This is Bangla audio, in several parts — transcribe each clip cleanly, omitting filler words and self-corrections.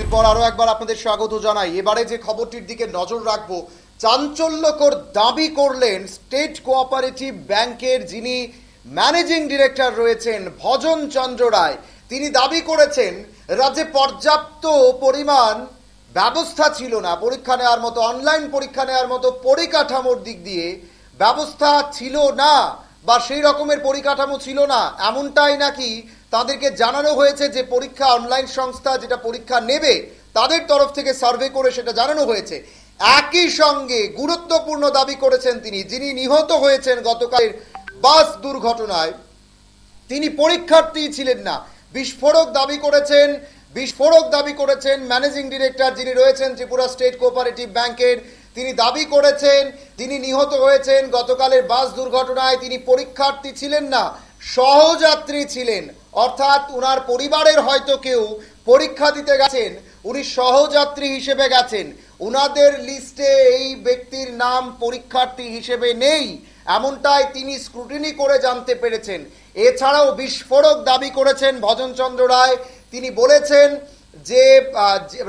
বিরতির পর আরো একবার আপনাদের স্বাগত জানাই। এবারে যে খবরটির দিকে নজর রাখবো, চাঞ্চল্যকর দাবি করলেন স্টেট কোঅপারেটিভ ব্যাংকের যিনি ম্যানেজিং ডিরেক্টর রয়েছেন ভজন চন্দ্র রায়। তিনি দাবি করেছেন রাজ্যে পর্যাপ্ত পরিমাণ ব্যবস্থা ছিল না পরীক্ষা নেওয়ার মতো, অনলাইন পরীক্ষা নেওয়ার মতো পরিকাঠামোর দিক দিয়ে ব্যবস্থা ছিল না বা সেই রকমের পরিকাঠামো ছিল না, এমনটাই নাকি তাদেরকে জানানো হয়েছে। যে পরীক্ষা অনলাইন সংস্থা যেটা পরীক্ষা নেবে তাদের তরফ থেকে সার্ভে করে সেটা জানানো হয়েছে। একই সঙ্গে গুরুত্বপূর্ণ দাবি করেছেন তিনি, যিনি নিহত হয়েছেন গতকালের বাস দুর্ঘটনায় তিনি পরীক্ষার্থী ছিলেন না। বিস্ফোরক দাবি করেছেন ম্যানেজিং ডিরেক্টর যিনি রয়েছেন ত্রিপুরা স্টেট কোঅপারেটিভ ব্যাংকের। তিনি দাবি করেছেন তিনি নিহত হয়েছেন গতকালের বাস দুর্ঘটনায় তিনি পরীক্ষার্থী ছিলেন না, সহযাত্রী ছিলেন। অর্থাৎ উনার পরিবারের হয়তো কেউ পরীক্ষা দিতে গেছেন, উনি সহযাত্রী হিসেবে গেছেন, উনাদের লিস্টে এই ব্যক্তির নাম পরীক্ষার্থী হিসেবে নেই, এমনটাই তিনি স্ক্রুটিনি করে জানতে পেরেছেন। এছাড়াও বিস্ফোরক দাবি করেছেন ভজন চন্দ্র রায়। তিনি বলেছেন যে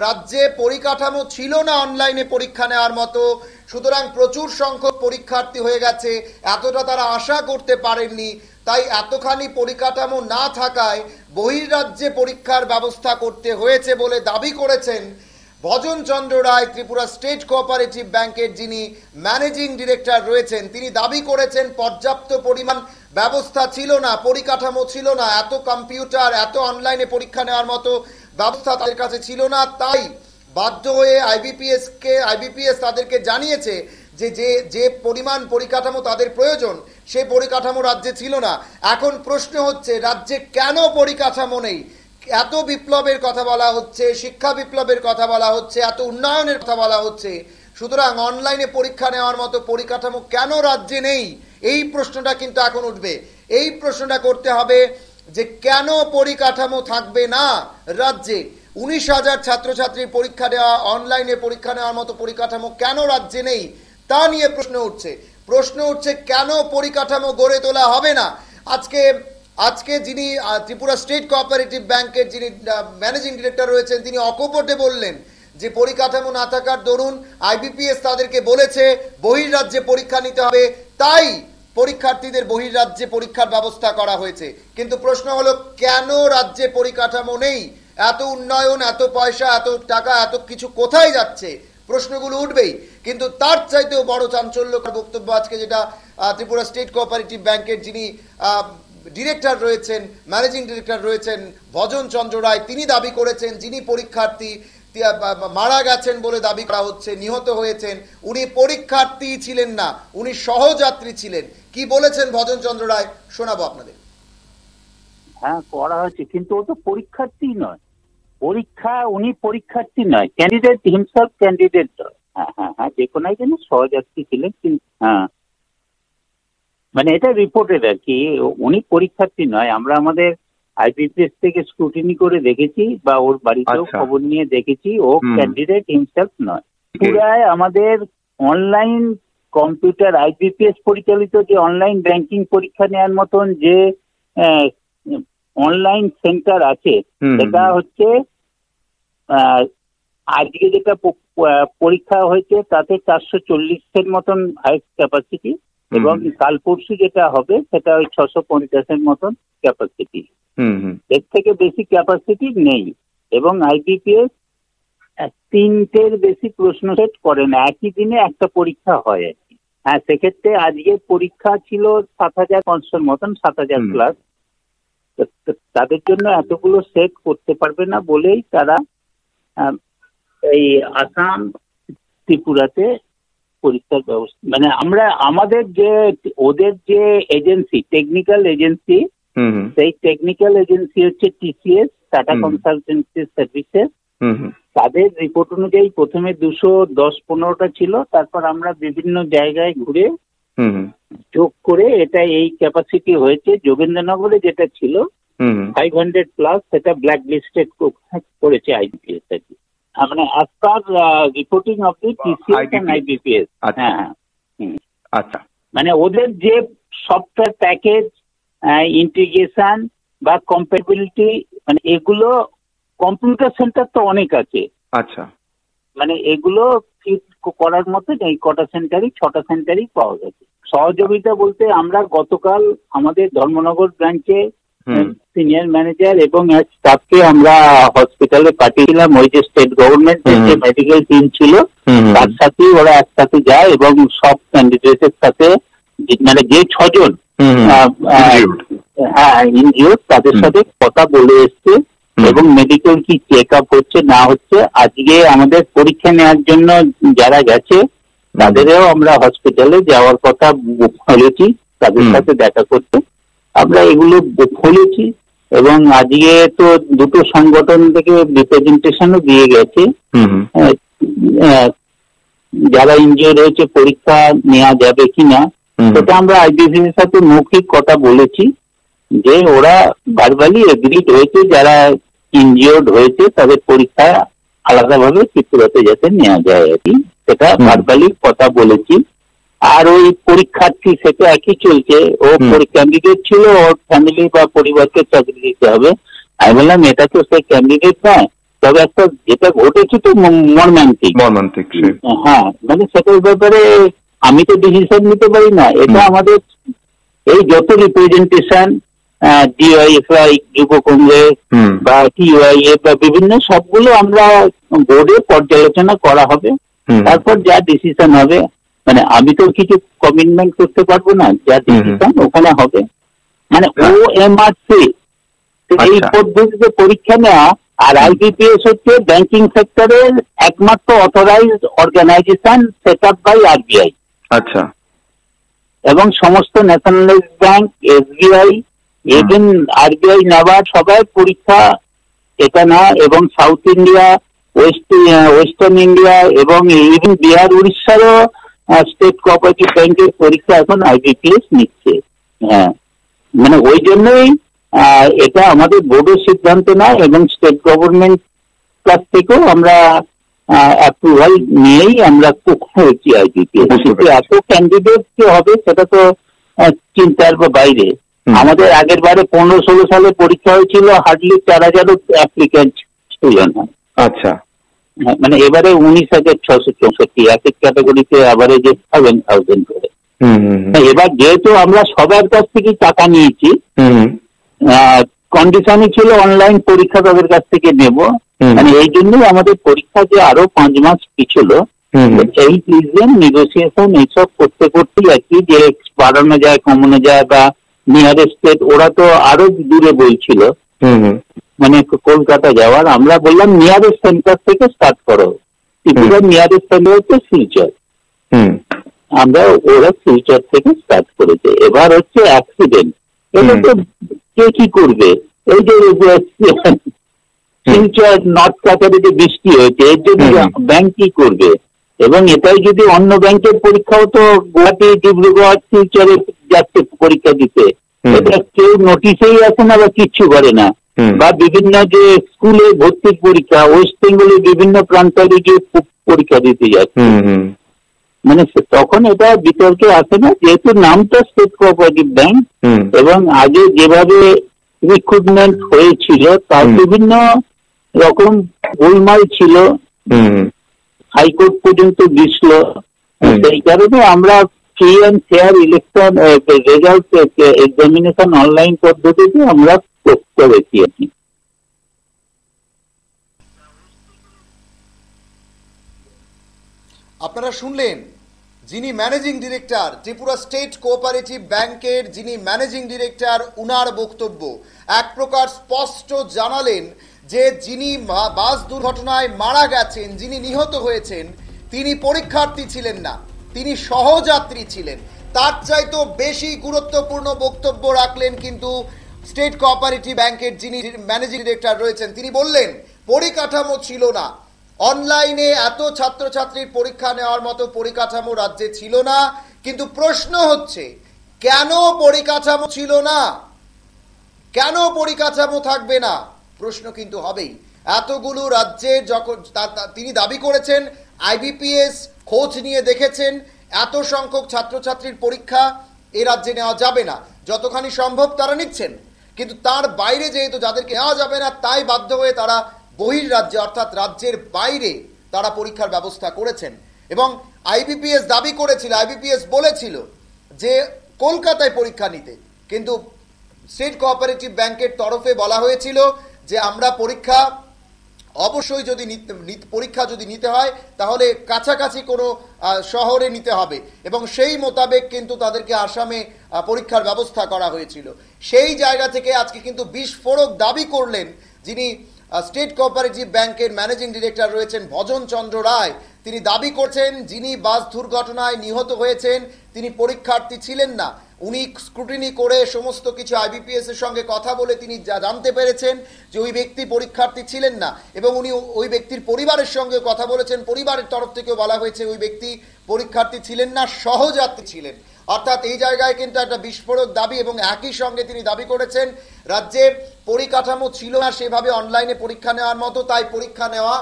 রাজ্যে পরিকাঠামো ছিল না অনলাইনে পরীক্ষা নেওয়ার মতো, সুতরাং প্রচুর সংখ্যক পরীক্ষার্থী হয়ে গেছে, এতটা তারা আশা করতে পারেননি। তাই এতখানি পরিকাঠামো না থাকায় বহির্রাজ্যে পরীক্ষার ব্যবস্থা করতে হয়েছে বলে দাবি করেছেন ভজন চন্দ্র রায়, ত্রিপুরা স্টেট কোঅপারেটিভ ব্যাংকের যিনি ম্যানেজিং ডিরেক্টর রয়েছেন। তিনি দাবি করেছেন পর্যাপ্ত পরিমাণ ব্যবস্থা ছিল না, পরিকাঠামো ছিল না, এত কম্পিউটার, এত অনলাইনে পরীক্ষা নেওয়ার মতো ব্যবস্থা তাদের কাছে ছিল না। তাই বাধ্য হয়ে আইবিপিএস তাদেরকে জানিয়েছে যে পরিমাণ পরিকাঠামো তাদের প্রয়োজন সেই পরিকাঠামো রাজ্যে ছিল না। এখন প্রশ্ন হচ্ছে রাজ্যে কেন পরিকাঠামো নেই? এত বিপ্লবের কথা বলা হচ্ছে, শিক্ষা বিপ্লবের কথা বলা হচ্ছে, এত উন্নয়নের কথা বলা হচ্ছে, সুতরাং অনলাইনে পরীক্ষা নেওয়ার মতো পরিকাঠামো কেন রাজ্যে নেই? এই প্রশ্নটা কিন্তু এখন উঠবে। এই প্রশ্নটা করতে হবে যে কেন পরিকাঠামো থাকবে না রাজ্যে? 19,000 ছাত্রছাত্রীর পরীক্ষা দেওয়া, অনলাইনে পরীক্ষা নেওয়ার মতো পরিকাঠামো কেন রাজ্যে নেই তা নিয়ে প্রশ্ন উঠছে কেন পরিকাঠামো গড়ে তোলা হবে না? আজকে যিনি ত্রিপুরা স্টেট কোঅপারেটিভ ব্যাংকের যিনি ম্যানেজিং ডিরেক্টর রয়েছেন তিনি অকপটে বললেন যে পরিকাঠামো না থাকার দরুন আইবিপিএস তাদেরকে বলেছে বহির্রাজ্যে পরীক্ষা নিতে হবে, তাই পরীক্ষার্থীদের বহির্রাজ্যে পরীক্ষার ব্যবস্থা করা হয়েছে। কিন্তু প্রশ্ন হলো কেন রাজ্যে পরিকাঠামো নেই? এত উন্নয়ন, এত পয়সা, এত টাকা, এত কিছু কোথায় যাচ্ছে? প্রশ্নগুলো উঠবেই। কিন্তু তার চাইতেও বড় চাঞ্চল্যকর বক্তব্য আজকে যেটা ত্রিপুরা স্টেট কোঅপারেটিভ ব্যাংকের যিনি ডিরেক্টর রয়েছেন, ম্যানেজিং ডিরেক্টর রয়েছেন ভজন চন্দ্র রায়, তিনি দাবি করেছেন যিনি পরীক্ষার্থী মারা গেছেন বলে দাবি করা হচ্ছে, নিহত হয়েছেন, উনি পরীক্ষার্থী ছিলেন না, উনি সহযাত্রী ছিলেন। কি বলেছেন ভজন চন্দ্র রায় শোনাবো আপনাদের। হ্যাঁ, করা হয়েছে, কিন্তু ও তো পরীক্ষার্থী নয়, উনি পরীক্ষার্থী নয়, ক্যান্ডিডেট হিমসেলফ ক্যান্ডিডেট। হ্যাঁ হ্যাঁ হ্যাঁ, যে কোনো একজন সহযাত্রী ছিলেন। হ্যাঁ, মানে এটা রিপোর্টেড আর কি, উনি পরীক্ষার্থী নয়। আমরা আমাদের আইবিপিএস থেকে স্ক্রুটিনি করে দেখেছি বা ওর বাড়িতেও খবর নিয়ে দেখেছি, ও ক্যান্ডিডেট হিমসেলফ নয়। পুরায় আমাদের অনলাইন কম্পিউটার আইবিপিএস পরিচালিত যে অনলাইন ব্যাংকিং পরীক্ষা নেওয়ার মতন যে অনলাইন সেন্টার আছে, সেটা হচ্ছে আজকে যেটা পরীক্ষা হয়েছে তাতে 440-এর মতন হাইস্ট ক্যাপাসিটি, এবং কাল পরশু যেটা হবে সেটা ওই 650-এর মতন ক্যাপাসিটি। এর থেকে বেশি ক্যাপাসিটি নেই, এবং আইবিপিএস 3টের বেশি প্রশ্ন সেট করে না, একই দিনে একটা পরীক্ষা হয় আর কি। হ্যাঁ, সেক্ষেত্রে আজকের পরীক্ষা ছিল 7,500 মতন, 7,000 প্লাস। তাদের জন্য এতগুলো সেট করতে পারবে না বলেই তারা এই আসাম ত্রিপুরাতে পরীক্ষার ব্যবস্থা, মানে আমাদের যে ওদের যে এজেন্সি, টেকনিক্যাল এজেন্সি, সেই টেকনিক্যাল এজেন্সি হচ্ছে টিসিএস, টাটা কনসালটেন্সি সার্ভিসেস। তাদের রিপোর্ট অনুযায়ী প্রথমে 210-15টা ছিল, তারপর আমরা বিভিন্ন জায়গায় ঘুরে যোগ করে এটা এই ক্যাপাসিটি হয়েছে। যোগেন্দ্রনগরে যেটা ছিল 500 প্লাস, সেটা ব্ল্যাক লিস্টেড করেছে আইবিপিএস আর কি, মানে as per reporting of the TCS and IBPS. হ্যাঁ, আচ্ছা, মানে ওদের যে সফটওয়্যার প্যাকেজ, ইন্টিগ্রেশন বা কম্প্যাটিবিলিটি, মানে এগুলো কম্পিউটার সেন্টার তো অনেক আছে। আচ্ছা, মানে এগুলো ফিট করার মতো এই কটা সেন্টারই 6টা সেন্টারই পাওয়া গেছে। সহযোগিতা বলতে আমরা গতকাল আমাদের ধর্মনগর ব্রাঞ্চে সিনিয়র ম্যানেজার এবং এক স্টাফকে আমরা হসপিটালে পাঠিয়েছিলাম। ওই যে স্টেট গভর্নমেন্টের যে মেডিকেল টিম ছিল তার সাথেই ওরা একসাথে যায় এবং সব ক্যান্ডিডেটের সাথে মানে যে 6 জন হ্যাঁ ইনজিওর্ড তাদের সাথে কথা বলে এসছে এবং মেডিকেল কি চেক আপ হচ্ছে না হচ্ছে। আজকে আমাদের পরীক্ষা নেওয়ার জন্য যারা গেছে তাদেরও আমরা হসপিটালে যাওয়ার কথা বলেছি, তাদের সাথে দেখা করতে আমরা এগুলো বলেছি। এবং আজকে তো দুটো সংগঠন থেকে রিপ্রেজেন্টেশনও দিয়ে গেছে যারা ইনজিওর্ড হয়েছে পরীক্ষা নেওয়া যাবে কিনা। সেটা আমরা আইবিসির সাথে মৌখিক কথা বলেছি যে ওরা ভার্বালি এগ্রিড হয়েছে যারা ইনজিওর্ড হয়েছে তাদের পরীক্ষা আলাদাভাবে ত্রিপুরাতে যাতে নেওয়া যায় আর কি, সেটা ভার্বালি কথা বলেছি। আর ওই পরীক্ষার্থী সেটা একই চলছে, ও ক্যান্ডিডেট ছিল, ওর ফ্যামিলি বা পরিবারকে চাকরি দিতে হবে। আমি বললাম এটা তো সেই ক্যান্ডিডেট নয়, তবে একটা যেটা ঘটেছে তো মর্মান্তিক। হ্যাঁ মানে সেটার ব্যাপারে আমি তো ডিসিশন নিতে পারি না, এটা আমাদের এই যত রিপ্রেজেন্টেশন ডিওয়াইএফআই, যুব কংগ্রেস বা টিওয়াইএ বা বিভিন্ন সবগুলো আমরা বোর্ডে পর্যালোচনা করা হবে, তারপর যা ডিসিশন হবে। মানে আমি তো কিছু কমিটমেন্ট করতে পারবো না, যা ডিসিশন ওখানে হবে। মানে OMRC এই পদ্ধতিতে পরীক্ষা নেওয়া আর IBPS হচ্ছে ব্যাংকিং সেক্টরের একমাত্র authorised organisation set up by RBI। আচ্ছা, এবং সমস্ত nationalised bank, SBI, even RBI, NABARD সবাই পরীক্ষা এটা না। এবং সাউথ ইন্ডিয়া, ওয়েস্টার্ন ইন্ডিয়া এবং ইভেন বিহার, উড়িষ্যারও স্টেট কোঅপারেটিভ ব্যাংকের পরীক্ষা এখন IBPS নিচ্ছে। হ্যাঁ মানে ওই জন্যই এটা আমাদের বোর্ডের সিদ্ধান্ত না এবং স্টেট গভর্নমেন্ট কাছ থেকেও আমরা অ্যাপ্রুভাল নিয়েই আমরা হয়েছি IBPS। এত ক্যান্ডিডেট কি হবে সেটা তো চিন্তার বাইরে। আমাদের আগের বারে 15-16 সালে পরীক্ষা হয়েছিল, হার্ডলি 4000 অ্যাপ্লিক্যান্ট ছিল না। আচ্ছা, মানে এবারে 19,664 এক এক ক্যাটাগরিতে অ্যাভারেজে 7,000 করে। এবার যেহেতু আমরা সবার কাছ থেকে টাকা নিয়েছি, কন্ডিশনই ছিল অনলাইন পরীক্ষা তাদের কাছ থেকে নেব, মানে এই জন্যই আমাদের পরীক্ষা যে আরো 5 মাস পিছলো। এই রিজন নেগোসিয়েশন এইসব করতে করতেই আর কি, যে বাড়ানো যায় কমানো যায় বা নিয়ারেস্ট স্টেট, ওরা তো আরো দূরে বলছিল মানে কলকাতা যাওয়ার। আমরা বললাম নিয়ারেস্ট সেন্টার থেকে স্টার্ট করো, ত্রিপুরার নিয়ারেস্ট সেন্টার হচ্ছে শিলচর। আমরা ওরা শিলচর থেকে স্টার্ট করেছে। এবার হচ্ছে অ্যাক্সিডেন্ট, এটা তো কে কি করবে? এই যে শিলচর নর্থ কাছারে যে বৃষ্টি হয়েছে এর জন্য ব্যাংক কি করবে? এবং এটাই যদি অন্য ব্যাংকের পরীক্ষাও তো গুয়াহাটি, ডিব্রুগড়, শিলচরে যাচ্ছে পরীক্ষা দিতে, এটা কেউ নোটিশেই আসে না বা কিচ্ছু করে না। বা বিভিন্ন যে স্কুলে ভর্তির পরীক্ষা ওয়েস্ট বেঙ্গলের বিভিন্ন প্রান্তরে গিয়ে পরীক্ষা দিতে যাচ্ছে, মানে তখন এটা বিতর্কে আসে না, যেহেতু নামটা স্টেট কোঅপারেটিভ ব্যাংক এবং আগে যেভাবে রিক্রুটমেন্ট হয়েছিল তার বিভিন্ন রকম গোলমাল ছিল, হাইকোর্ট পর্যন্ত গেছিল। সেই কারণে আমরা free and fair election result examination online পদ্ধতিতে আমরা করেছি আর কি। আপনারা শুনলেন যিনি managing director Tripura state cooperative ব্যাংকের, যিনি ম্যানেজিং ডিরেক্টর, উনার বক্তব্য এক প্রকার স্পষ্ট জানালেন যে যিনি বাস দুর্ঘটনায় মারা গেছেন, যিনি নিহত হয়েছেন, তিনি পরীক্ষার্থী ছিলেন না, তিনি সহযাত্রী ছিলেন। তার চাইতেও বেশি গুরুত্বপূর্ণ বক্তব্য রাখলেন কিন্তু স্টেট কোঅপারেটিভ ব্যাংকের যিনি ম্যানেজিং ডিরেক্টর রয়েছেন। তিনি বললেন পরিকাঠামো ছিল না, অনলাইনে এত ছাত্রছাত্রীর পরীক্ষা নেওয়ার মতো পরিকাঠামো রাজ্যে ছিল না। কিন্তু প্রশ্ন হচ্ছে কেন পরিকাঠামো ছিল না, কেন পরিকাঠামো থাকবে না? প্রশ্ন কিন্তু হবেই। এতগুলো রাজ্যের যখন তিনি দাবি করেছেন IBPS খোঁজ নিয়ে দেখেছেন এত সংখ্যক ছাত্রছাত্রীর পরীক্ষা এ রাজ্যে নেওয়া যাবে না, যতখানি সম্ভব তারা নিচ্ছেন। কিন্তু তার বাইরে যেহেতু যাদেরকে নেওয়া যাবে না তাই বাধ্য হয়ে তারা বহির্রাজ্যে অর্থাৎ রাজ্যের বাইরে তারা পরীক্ষার ব্যবস্থা করেছেন। এবং আইবিপিএস দাবি করেছিল, আইবিপিএস বলেছিল যে কলকাতায় পরীক্ষা নিতে, কিন্তু স্টেট কোঅপারেটিভ ব্যাংকের তরফে বলা হয়েছিল যে আমরা পরীক্ষা অবশ্যই পরীক্ষা যদি নিতে হয় তাহলে কাছাকাছি কোনো শহরে নিতে হবে, এবং সেই মোতাবেক কিন্তু তাদেরকে আসামে পরীক্ষার ব্যবস্থা করা হয়েছিল। সেই জায়গা থেকে আজকে কিন্তু বিস্ফোরক দাবি করলেন যিনি স্টেট কোঅপারেটিভ ব্যাংকের ম্যানেজিং ডিরেক্টর রয়েছেন ভজন চন্দ্র রায়। তিনি দাবি করছেন যিনি বাস দুর্ঘটনায় নিহত হয়েছেন তিনি পরীক্ষার্থী ছিলেন না। উনি স্ক্রুটিনি করে সমস্ত কিছু আইবিপিএস এর সঙ্গে কথা বলে তিনি জানতে পেরেছেন যে ওই ব্যক্তি পরীক্ষার্থী ছিলেন না, এবং উনি ওই ব্যক্তির পরিবারের সঙ্গে কথা বলেছেন, পরিবারের তরফ থেকেও বলা হয়েছে ওই ব্যক্তি পরীক্ষার্থী ছিলেন না, সহযাত্রী ছিলেন। অর্থাৎ এই জায়গায় কিন্তু একটা বিস্ফোরক দাবি, এবং একই সঙ্গে তিনি দাবি করেছেন রাজ্যে পরিকাঠামো ছিল না সেভাবে অনলাইনে পরীক্ষা নেওয়ার মতো, তাই পরীক্ষা নেওয়া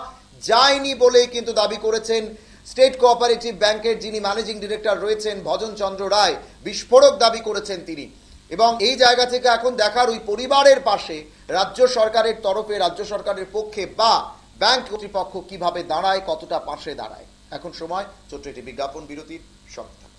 যায়নি বলেই কিন্তু দাবি করেছেন স্টেট কোঅপারেটিভ ব্যাংকের যিনি ম্যানেজিং ডিরেক্টর রয়েছেন ভজন চন্দ্র রায়। বিস্ফোরক দাবি করেছেন তিনি, এবং এই জায়গা থেকে এখন দেখার ওই পরিবারের পাশে রাজ্য সরকারের তরফে, রাজ্য সরকারের পক্ষে বা ব্যাংক কর্তৃপক্ষ কিভাবে দাঁড়ায়, কতটা পাশে দাঁড়ায়। এখন সময় ছোট্ট একটি বিজ্ঞাপন বিরতির, সঙ্গে থাকুন।